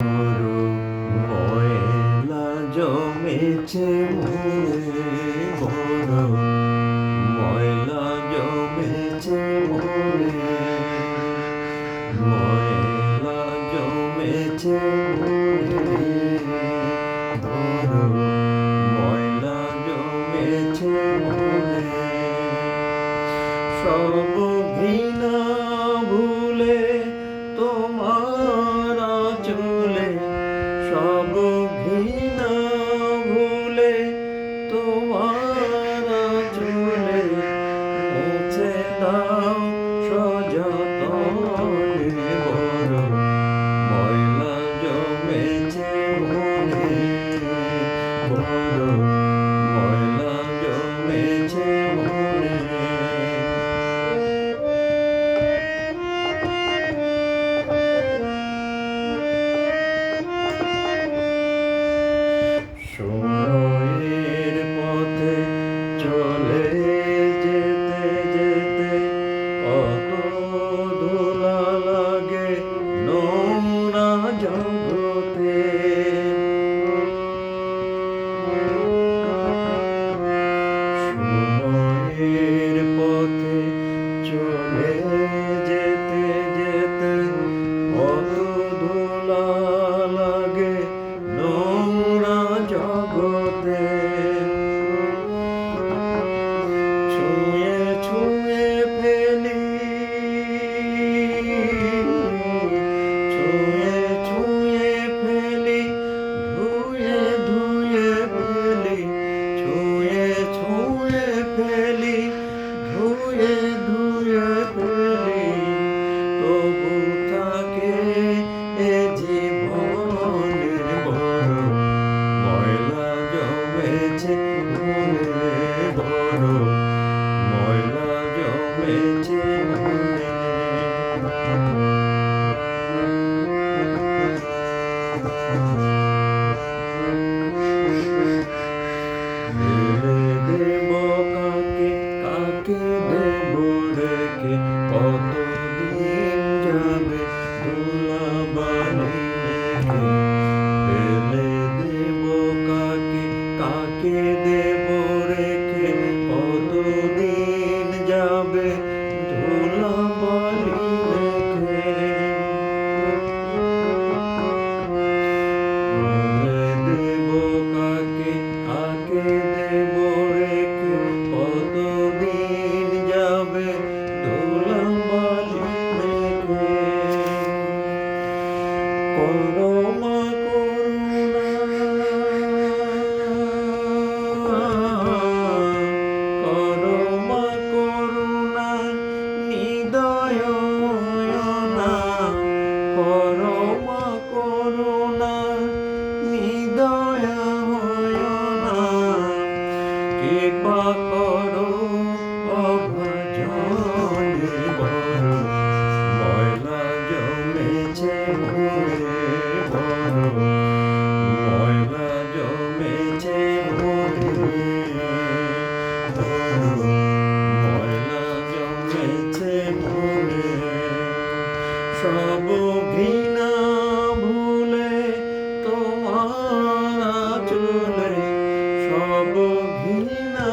বড় ময়লা জমেছে মনে, বড় ময়লা জমেছে মনে, ময়লা জমেছে মনে, বড় ময়লা জমেছে মনে। সব ঘৃণা ভুলে তোমার আঁচলে, সব ঘৃণা ভুলে তোমার আঁচলে মুছে দাও সযতনে। বড় ময়লা জমেছে মনে, বড় ময়লা জমেছে মনে। সময়ের পথে চলে যেতে যেতে কত ধুলা লাগে নোংরা জগতে। সময়ের পথে চলে যেতে যেতে কত ধুলা লাগে নোংরা জগতে। ছুঁয়ে ছুঁয়ে ফেলি, ছুঁয়ে ছুঁয়ে ফেলি, ধুয়ে ধুয়ে ফেলি, ছুঁয়ে ছুঁয়ে ফেলি, ধুয়ে ধুয়ে ফেলি, তবু থাকে এ জীবনে। বড় ময়লা জমেছে মনে, বড় ময়লা জমেছে মনে। দেব কাকে, কাকে দেব রেখে, কতদিন যাবে ধুলাবালি রেখে। ফেলে দেব কাকে, কাকে দেব রেখে, কতদিন যাবে ধুলাবালি রেখে। ফেলে দেব কাকে, কাকে দেব রেখে, কতদিন যাবে ধুলাবালি রেখে। করো মা করুণা, করো মা করুণা, নিদয় না, করো মা করুণা, নিদয় না, কৃপা করো অভাজনে। বড় ময়লা জমেছে মনে, বড় ময়লা জমেছে মনে, বড় ময়লা জমেছে মনে। সব ঘৃণা ভুলে তোমার আঁচলে, সব ঘৃণা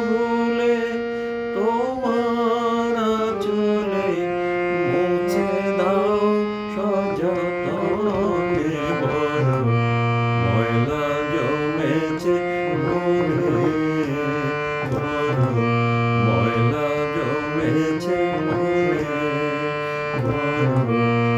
ভুলে তোমার আঁচলে মুছে দাও সযতনে। বড় ময়লা জমেছে মনে, বড় ময়লা জমেছে মনে, বড়